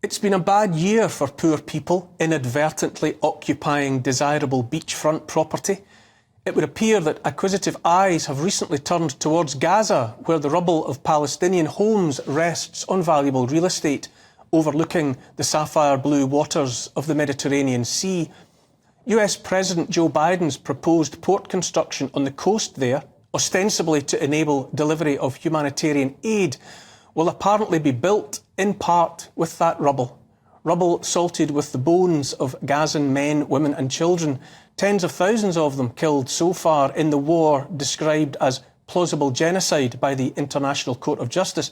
It's been a bad year for poor people inadvertently occupying desirable beachfront property. It would appear that acquisitive eyes have recently turned towards Gaza, where the rubble of Palestinian homes rests on valuable real estate, overlooking the sapphire blue waters of the Mediterranean Sea. US President Joe Biden's proposed port construction on the coast there, ostensibly to enable delivery of humanitarian aid, will apparently be built in part with that rubble. Rubble salted with the bones of Gazan men, women and children, tens of thousands of them killed so far in the war described as plausible genocide by the International Court of Justice.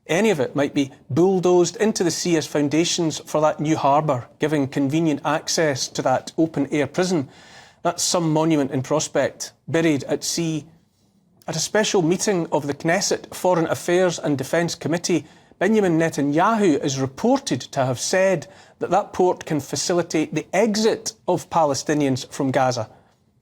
Any of it might be bulldozed into the sea as foundations for that new harbour, giving convenient access to that open-air prison. That's some monument in prospect, buried at sea. At a special meeting of the Knesset Foreign Affairs and Defence Committee, Benjamin Netanyahu is reported to have said that that port can facilitate the exit of Palestinians from Gaza.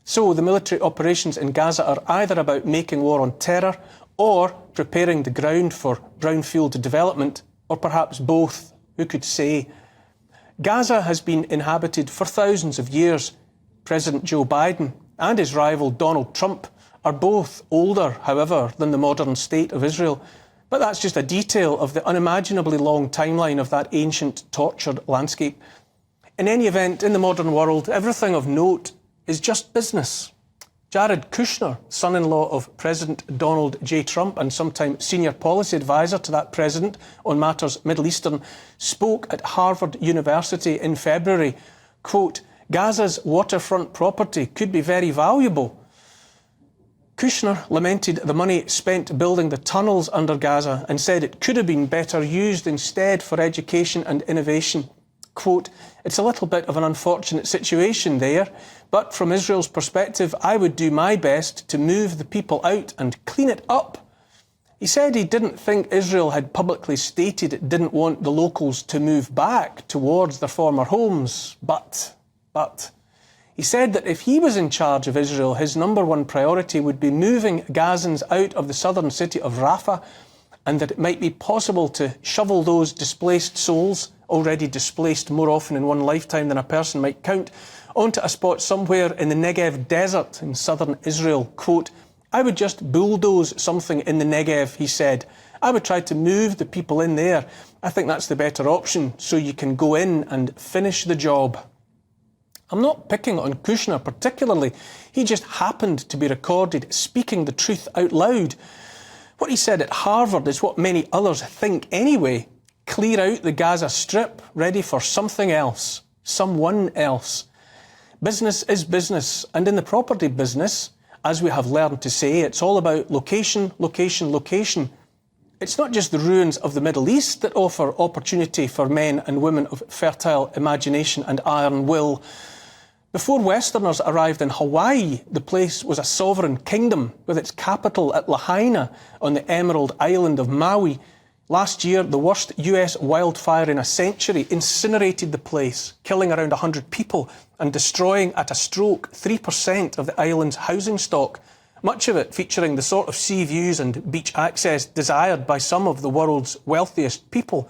So the military operations in Gaza are either about making war on terror or preparing the ground for brownfield development, or perhaps both. Who could say? Gaza has been inhabited for thousands of years. President Joe Biden and his rival Donald Trump are both older, however, than the modern state of Israel. But that's just a detail of the unimaginably long timeline of that ancient, tortured landscape. In any event, in the modern world, everything of note is just business. Jared Kushner, son-in-law of President Donald J. Trump and sometime senior policy advisor to that president on matters Middle Eastern, spoke at Harvard University in February. Quote, "Gaza's waterfront property could be very valuable." Kushner lamented the money spent building the tunnels under Gaza and said it could have been better used instead for education and innovation. Quote, "It's a little bit of an unfortunate situation there, but from Israel's perspective, I would do my best to move the people out and clean it up." He said he didn't think Israel had publicly stated it didn't want the locals to move back towards their former homes, but he said that if he was in charge of Israel, his number one priority would be moving Gazans out of the southern city of Rafah, and that it might be possible to shovel those displaced souls, already displaced more often in one lifetime than a person might count, onto a spot somewhere in the Negev desert in southern Israel. Quote, "I would just bulldoze something in the Negev," he said. "I would try to move the people in there. I think that's the better option, so you can go in and finish the job." I'm not picking on Kushner particularly. He just happened to be recorded speaking the truth out loud. What he said at Harvard is what many others think anyway. Clear out the Gaza Strip, ready for something else, someone else. Business is business, and in the property business, as we have learned to say, it's all about location, location, location. It's not just the ruins of the Middle East that offer opportunity for men and women of fertile imagination and iron will. Before Westerners arrived in Hawaii, the place was a sovereign kingdom with its capital at Lahaina on the Emerald Island of Maui. Last year, the worst US wildfire in a century incinerated the place, killing around 100 people and destroying at a stroke 3% of the island's housing stock, much of it featuring the sort of sea views and beach access desired by some of the world's wealthiest people.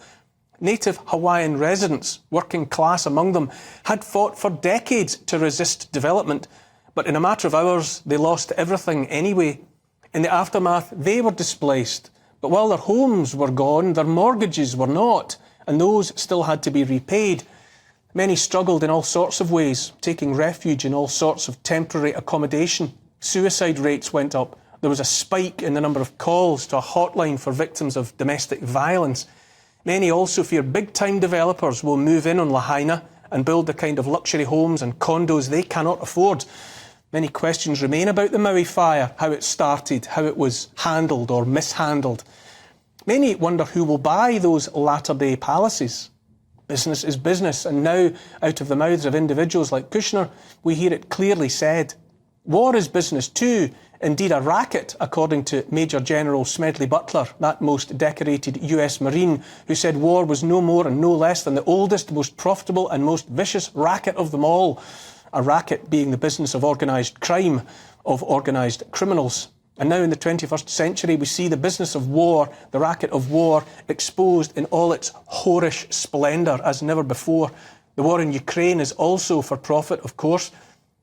Native Hawaiian residents, working class among them, had fought for decades to resist development, but in a matter of hours, they lost everything anyway. In the aftermath, they were displaced, but while their homes were gone, their mortgages were not, and those still had to be repaid. Many struggled in all sorts of ways, taking refuge in all sorts of temporary accommodation. Suicide rates went up. There was a spike in the number of calls to a hotline for victims of domestic violence. Many also fear big-time developers will move in on Lahaina and build the kind of luxury homes and condos they cannot afford. Many questions remain about the Maui fire, how it started, how it was handled or mishandled. Many wonder who will buy those latter-day palaces. Business is business, and now, out of the mouths of individuals like Kushner, we hear it clearly said. War is business too, indeed a racket, according to Major General Smedley Butler, that most decorated US Marine, who said war was no more and no less than the oldest, most profitable and most vicious racket of them all. A racket being the business of organised crime, of organised criminals. And now in the 21st century, we see the business of war, the racket of war, exposed in all its whorish splendour as never before. The war in Ukraine is also for profit, of course.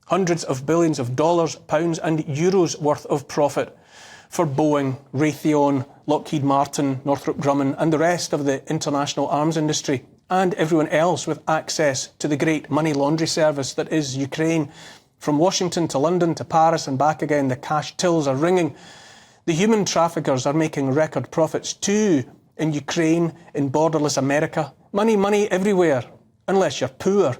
Hundreds of billions of dollars, pounds and euros worth of profit for Boeing, Raytheon, Lockheed Martin, Northrop Grumman and the rest of the international arms industry and everyone else with access to the great money laundry service that is Ukraine. From Washington to London to Paris and back again, the cash tills are ringing. The human traffickers are making record profits too in Ukraine, in borderless America. Money, money everywhere, unless you're poor.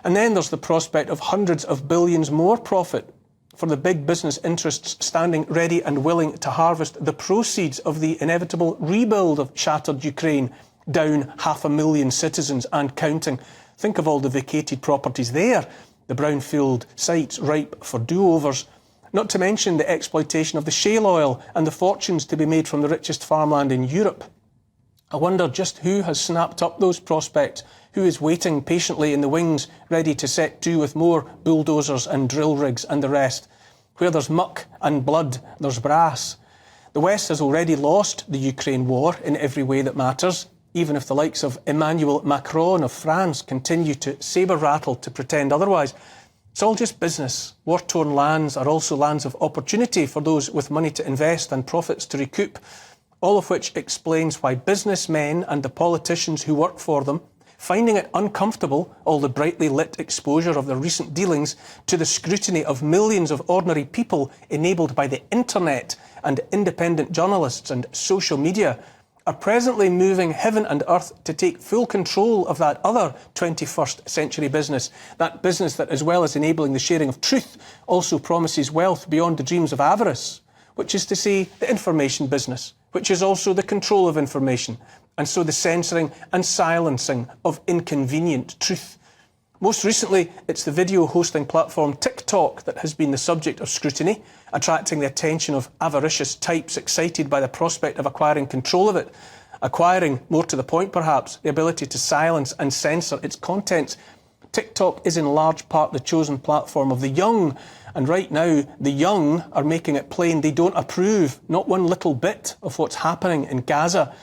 And then there's the prospect of hundreds of billions more profit for the big business interests standing ready and willing to harvest the proceeds of the inevitable rebuild of shattered Ukraine, down 500,000 citizens and counting. Think of all the vacated properties there, the brownfield sites ripe for do-overs, not to mention the exploitation of the shale oil and the fortunes to be made from the richest farmland in Europe. I wonder just who has snapped up those prospects, who is waiting patiently in the wings, ready to set to with more bulldozers and drill rigs and the rest. Where there's muck and blood, there's brass. The West has already lost the Ukraine war in every way that matters, even if the likes of Emmanuel Macron of France continue to sabre-rattle to pretend otherwise. It's all just business. War-torn lands are also lands of opportunity for those with money to invest and profits to recoup, all of which explains why businessmen and the politicians who work for them, finding it uncomfortable, all the brightly lit exposure of their recent dealings to the scrutiny of millions of ordinary people enabled by the internet and independent journalists and social media, are presently moving heaven and earth to take full control of that other 21st century business, that business that, as well as enabling the sharing of truth, also promises wealth beyond the dreams of avarice, which is to say the information business, which is also the control of information, and so the censoring and silencing of inconvenient truth. Most recently, it's the video hosting platform TikTok that has been the subject of scrutiny, attracting the attention of avaricious types excited by the prospect of acquiring control of it, acquiring, more to the point perhaps, the ability to silence and censor its contents. TikTok is in large part the chosen platform of the young, and right now the young are making it plain they don't approve, not one little bit, of what's happening in Gaza.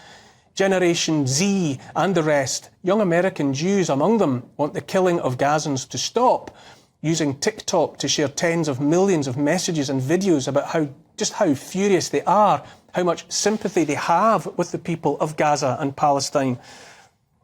Generation Z and the rest, young American Jews among them, want the killing of Gazans to stop, using TikTok to share tens of millions of messages and videos about how furious they are, how much sympathy they have with the people of Gaza and Palestine.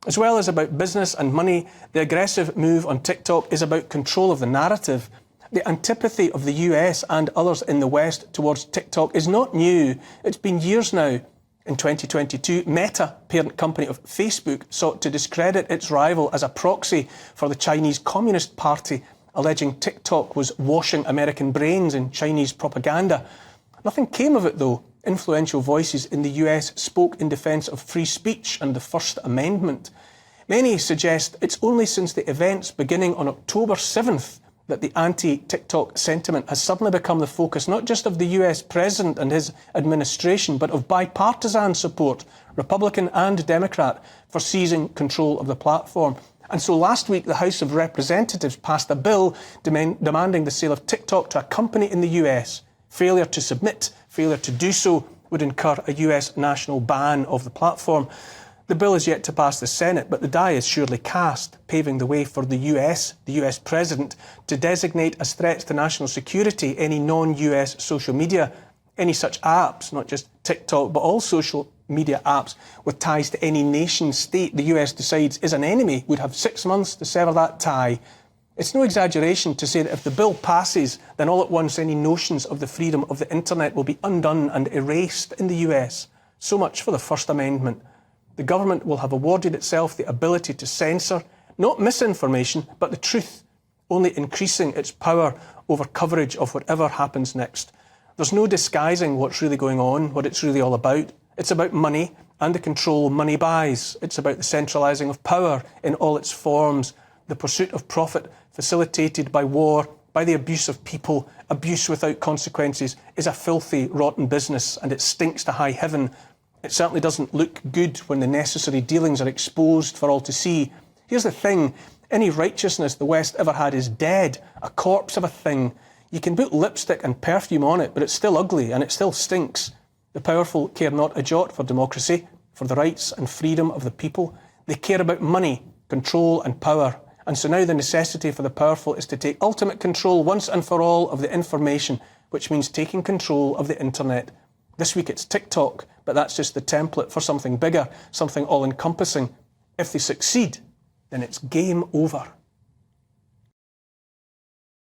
As well as about business and money, the aggressive move on TikTok is about control of the narrative. The antipathy of the US and others in the West towards TikTok is not new. It's been years now. In 2022, Meta, parent company of Facebook, sought to discredit its rival as a proxy for the Chinese Communist Party, alleging TikTok was washing American brains in Chinese propaganda. Nothing came of it, though. Influential voices in the US spoke in defence of free speech and the First Amendment. Many suggest it's only since the events beginning on October 7th that the anti-TikTok sentiment has suddenly become the focus not just of the US President and his administration, but of bipartisan support, Republican and Democrat, for seizing control of the platform. And so last week, the House of Representatives passed a bill demanding the sale of TikTok to a company in the US. Failure to submit, failure to do so, would incur a US national ban of the platform. The bill is yet to pass the Senate, but the die is surely cast, paving the way for the US President, to designate as threats to national security any non-US social media, any such apps, not just TikTok, but all social media apps with ties to any nation state the US decides is an enemy would have 6 months to sever that tie. It's no exaggeration to say that if the bill passes, then all at once any notions of the freedom of the internet will be undone and erased in the US. So much for the First Amendment. The government will have awarded itself the ability to censor, not misinformation, but the truth, only increasing its power over coverage of whatever happens next. There's no disguising what's really going on, what it's really all about. It's about money and the control money buys. It's about the centralising of power in all its forms, the pursuit of profit facilitated by war, by the abuse of people. Abuse without consequences is a filthy, rotten business, and it stinks to high heaven. It certainly doesn't look good when the necessary dealings are exposed for all to see. Here's the thing. Any righteousness the West ever had is dead, a corpse of a thing. You can put lipstick and perfume on it, but it's still ugly and it still stinks. The powerful care not a jot for democracy, for the rights and freedom of the people. They care about money, control and power. And so now the necessity for the powerful is to take ultimate control once and for all of the information, which means taking control of the internet. This week it's TikTok, but that's just the template for something bigger, something all-encompassing. If they succeed, then it's game over.